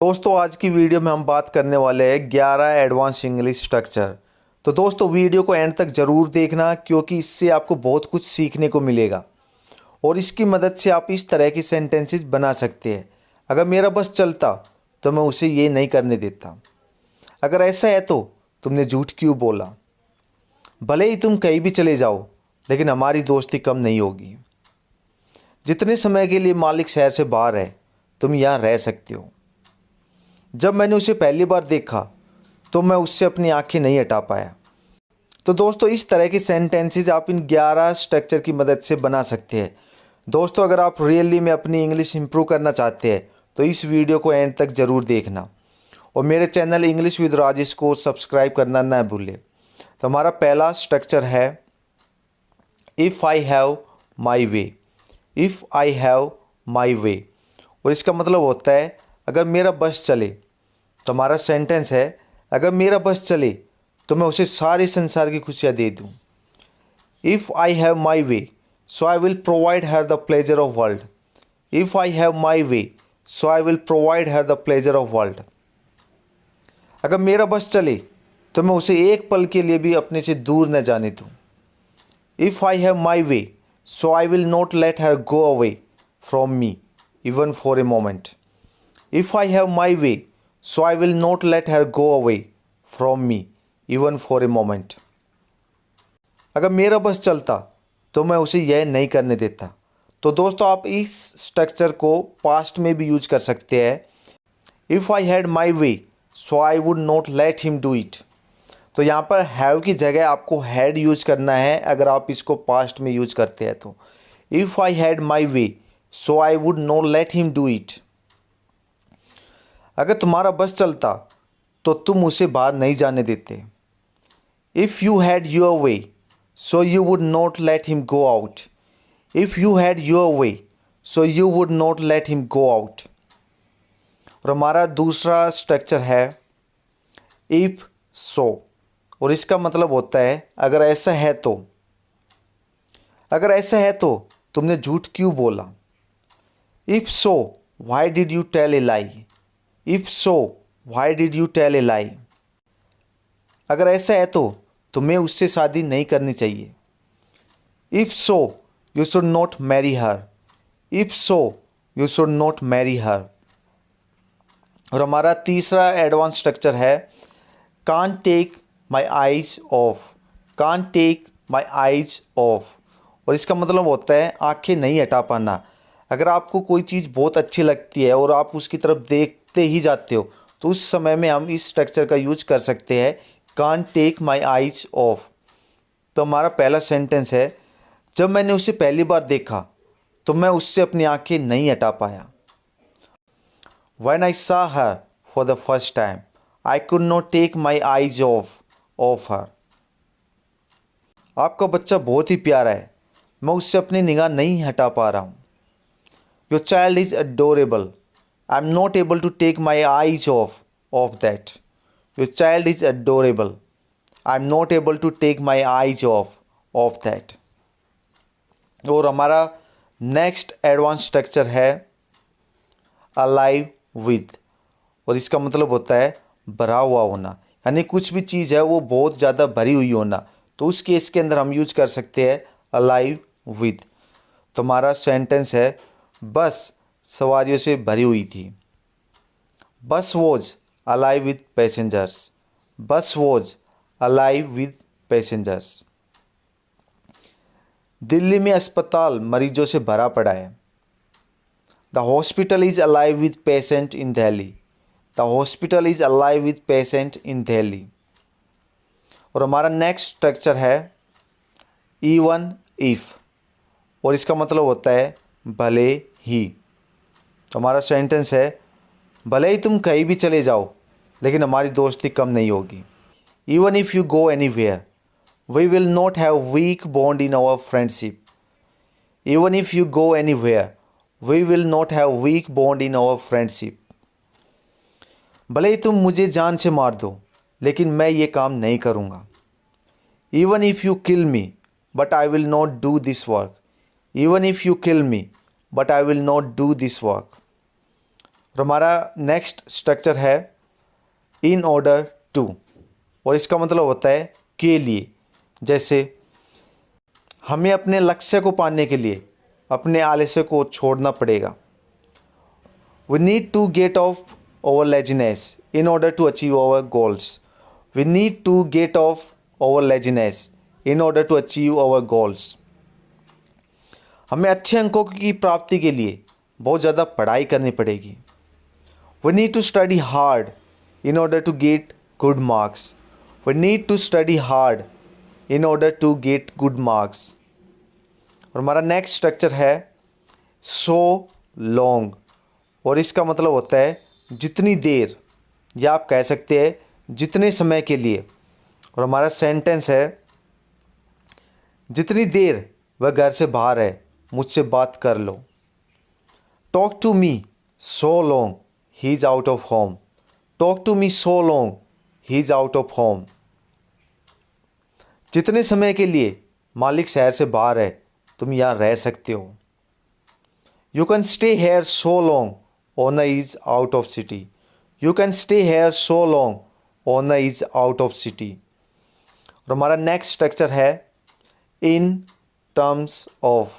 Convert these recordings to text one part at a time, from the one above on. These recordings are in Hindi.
दोस्तों आज की वीडियो में हम बात करने वाले हैं 11 एडवांस इंग्लिश स्ट्रक्चर। तो दोस्तों वीडियो को एंड तक ज़रूर देखना क्योंकि इससे आपको बहुत कुछ सीखने को मिलेगा और इसकी मदद से आप इस तरह की सेंटेंसेस बना सकते हैं। अगर मेरा बस चलता तो मैं उसे ये नहीं करने देता। अगर ऐसा है तो तुमने झूठ क्यों बोला। भले ही तुम कहीं भी चले जाओ लेकिन हमारी दोस्ती कम नहीं होगी। जितने समय के लिए मालिक शहर से बाहर है तुम यहाँ रह सकते हो। जब मैंने उसे पहली बार देखा तो मैं उससे अपनी आंखें नहीं हटा पाया। तो दोस्तों इस तरह की सेंटेंसेस आप इन 11 स्ट्रक्चर की मदद से बना सकते हैं। दोस्तों अगर आप रियली में अपनी इंग्लिश इंप्रूव करना चाहते हैं तो इस वीडियो को एंड तक ज़रूर देखना और मेरे चैनल इंग्लिश विद राजेश को सब्सक्राइब करना ना भूलें। तो हमारा पहला स्ट्रक्चर है if I have my way. If I have my way और इसका मतलब होता है अगर मेरा बस चले। तो हमारा सेंटेंस है अगर मेरा बस चले तो मैं उसे सारे संसार की खुशियाँ दे दूँ। If I have my way so I will provide her the pleasure of world. If I have my way so I will provide her the pleasure of world. अगर मेरा बस चले तो मैं उसे एक पल के लिए भी अपने से दूर न जाने दूँ। If I have my way so I will not let her go away from me even for a moment. If I have my way, so I will not let her go away from me even for a moment. अगर मेरा बस चलता तो मैं उसे यह नहीं करने देता। तो दोस्तों आप इस स्ट्रक्चर को पास्ट में भी यूज कर सकते हैं। If I had my way, so I would not let him do it. तो यहाँ पर हैव की जगह आपको हैड यूज करना है अगर आप इसको पास्ट में यूज करते हैं तो। If I had my way, so I would not let him do it. अगर तुम्हारा बस चलता तो तुम उसे बाहर नहीं जाने देते। If you had your way so you would not let him go out. If you had your way so you would not let him go out. और हमारा दूसरा स्ट्रक्चर है इफ़ सो और इसका मतलब होता है अगर ऐसा है तो। अगर ऐसा है तो तुमने झूठ क्यों बोला। If so why did you tell a lie. If so why did you tell a lie. अगर ऐसा है तो तुम्हें उससे शादी नहीं करनी चाहिए। If so you should not marry her. If so you should not marry her. और हमारा तीसरा एडवांस स्ट्रक्चर है can't take my eyes off. Can't take my eyes off और इसका मतलब होता है आंखें नहीं हटा पाना। अगर आपको कोई चीज़ बहुत अच्छी लगती है और आप उसकी तरफ देखते ही जाते हो तो उस समय में हम इस स्ट्रक्चर का यूज कर सकते हैं can't take my eyes off. तो हमारा पहला सेंटेंस है जब मैंने उसे पहली बार देखा तो मैं उससे अपनी आंखें नहीं हटा पाया। When I saw her for the first time, I could not take my eyes off her. आपका बच्चा बहुत ही प्यारा है, मैं उससे अपनी निगाह नहीं हटा पा रहा हूँ। Your child is adorable. I'm not able to take my eyes off that. Your child is adorable. I'm not able to take my eyes off that. और हमारा नेक्स्ट एडवांस स्ट्रक्चर है अलाइव विद और इसका मतलब होता है भरा हुआ होना, यानी कुछ भी चीज़ है वो बहुत ज़्यादा भरी हुई होना। तो उस केस के अंदर हम यूज कर सकते हैं अलाइव विद। तो हमारा सेंटेंस है बस सवारियों से भरी हुई थी। बस वॉज अलाइव विद पैसेंजर्स। बस was alive with passengers. Delhi में अस्पताल मरीजों से भरा पड़ा है। The hospital is alive with patient in Delhi. The hospital is alive with patient in Delhi. और हमारा नेक्स्ट स्ट्रक्चर है इवन इफ़ और इसका मतलब होता है भले ही। तो हमारा सेंटेंस है भले ही तुम कहीं भी चले जाओ लेकिन हमारी दोस्ती कम नहीं होगी। Even if you go anywhere we will not have weak bond in our friendship. Even if you go anywhere we will not have weak bond in our friendship. भले ही तुम मुझे जान से मार दो लेकिन मैं ये काम नहीं करूँगा। Even if you kill me but I will not do this work. Even if you kill me but I will not do this work. और हमारा नेक्स्ट स्ट्रक्चर है इन ऑर्डर टू, और इसका मतलब होता है के लिए। जैसे हमें अपने लक्ष्य को पाने के लिए अपने आलस्य को छोड़ना पड़ेगा। We need to get off our laziness in order to achieve our goals. We need to get off our laziness in order to achieve our goals. हमें अच्छे अंकों की प्राप्ति के लिए बहुत ज़्यादा पढ़ाई करनी पड़ेगी। We need to study hard in order to get good marks. We need to study hard in order to get good marks. और हमारा नेक्स्ट स्ट्रक्चर है so long, और इसका मतलब होता है जितनी देर, या आप कह सकते हैं जितने समय के लिए। और हमारा सेंटेंस है जितनी देर वह घर से बाहर है मुझसे बात कर लो। Talk to me so long he is out of home. Talk to me so long he is out of home. जितने समय के लिए मालिक शहर से बाहर है तुम यहाँ रह सकते हो। You can stay here so long owner is out of city. You can stay here so long owner is out of city. और हमारा नेक्स्ट स्ट्रक्चर है इन टर्म्स ऑफ,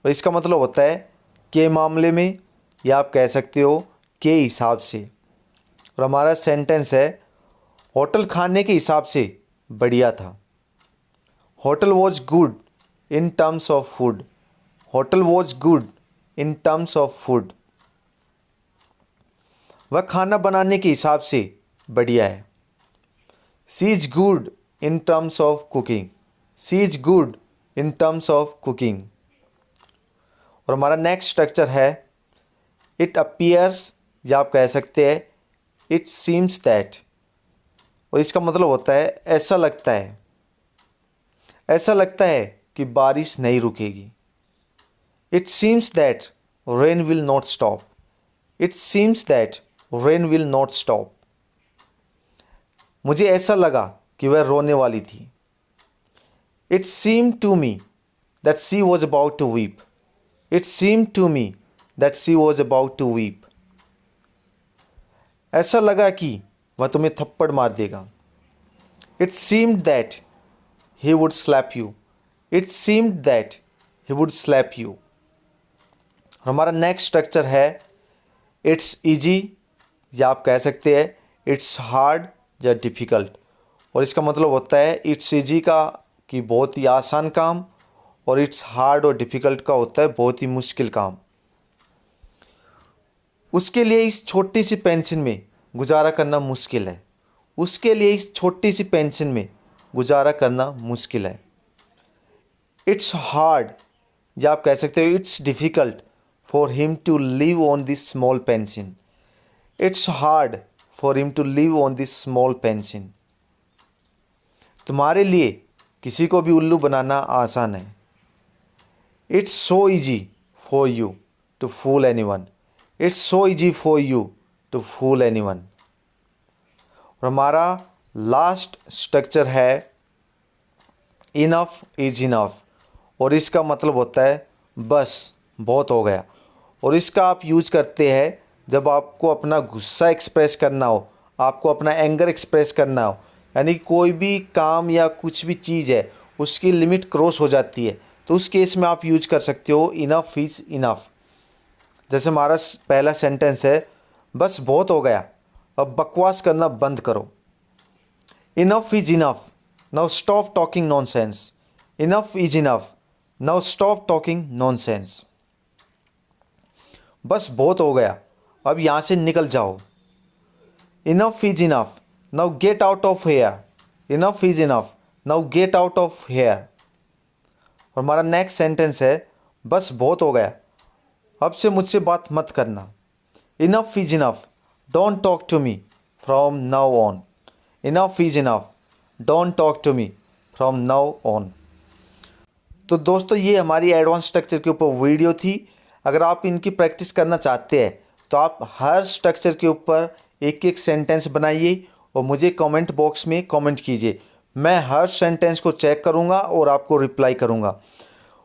और इसका मतलब होता है के मामले में, या आप कह सकते हो के हिसाब से। और हमारा सेंटेंस है होटल खाने के हिसाब से बढ़िया था। Hotel was good in terms of food. Hotel was good in terms of food. वह खाना बनाने के हिसाब से बढ़िया है। She is good in terms of cooking. She is good in terms of cooking. और हमारा नेक्स्ट स्ट्रक्चर है इट अपीयर्स, या आप कह सकते हैं इट सीम्स दैट, और इसका मतलब होता है ऐसा लगता है। ऐसा लगता है कि बारिश नहीं रुकेगी। It seems that rain will not stop. It seems that rain will not stop. मुझे ऐसा लगा कि वह रोने वाली थी। It seem to me that she was about to weep. It seem to me that she was about to weep. ऐसा लगा कि वह तुम्हें थप्पड़ मार देगा। It seemed that he would slap you. It seemed that he would slap you. हमारा नेक्स्ट स्ट्रक्चर है इट्स ईजी, या आप कह सकते हैं इट्स हार्ड या डिफ़िकल्ट, और इसका मतलब होता है इट्स ईजी का कि बहुत ही आसान काम, और इट्स हार्ड और डिफ़िकल्ट का होता है बहुत ही मुश्किल काम। उसके लिए इस छोटी सी पेंसिल में गुजारा करना मुश्किल है। उसके लिए इस छोटी सी पेंसिल में गुजारा करना मुश्किल है। इट्स हार्ड, या आप कह सकते हो it's difficult for him to live on this small pencil. It's hard for him to live on this small pencil. तुम्हारे लिए किसी को भी उल्लू बनाना आसान है। It's so easy for you to fool anyone. It's so easy for you to fool anyone. और हमारा लास्ट स्ट्रक्चर है इनफ इज इनफ, और इसका मतलब होता है बस बहुत हो गया। और इसका आप यूज करते हैं जब आपको अपना गुस्सा एक्सप्रेस करना हो, आपको अपना एंगर एक्सप्रेस करना हो, यानी कोई भी काम या कुछ भी चीज़ है उसकी लिमिट क्रॉस हो जाती है, तो उस केस में आप यूज कर सकते हो इनफ इज़ इनफ। जैसे हमारा पहला सेंटेंस है बस बहुत हो गया, अब बकवास करना बंद करो। Enough is enough, now stop talking nonsense. Enough is enough, now stop talking nonsense. बस बहुत हो गया, अब यहाँ से निकल जाओ। Enough is enough, now get out of here. Enough is enough, now get out of here. और हमारा नेक्स्ट सेंटेंस है बस बहुत हो गया, अब से मुझसे बात मत करना। Enough is enough, don't talk to me from now on. Enough is enough, don't talk to me from now on. तो दोस्तों ये हमारी एडवांस स्ट्रक्चर के ऊपर वीडियो थी। अगर आप इनकी प्रैक्टिस करना चाहते हैं तो आप हर स्ट्रक्चर के ऊपर एक एक सेंटेंस बनाइए और मुझे कमेंट बॉक्स में कमेंट कीजिए। मैं हर सेंटेंस को चेक करूंगा और आपको रिप्लाई करूंगा।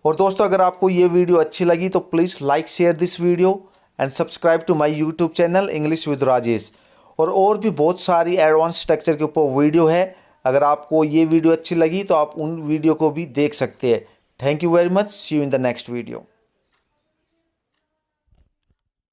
और दोस्तों अगर आपको ये वीडियो अच्छी लगी तो please like share this video and subscribe to my YouTube channel English with Rajesh. और भी बहुत सारी एडवांस स्ट्रक्चर के ऊपर वीडियो है। अगर आपको ये वीडियो अच्छी लगी तो आप उन वीडियो को भी देख सकते हैं। Thank you very much. See you in the next video.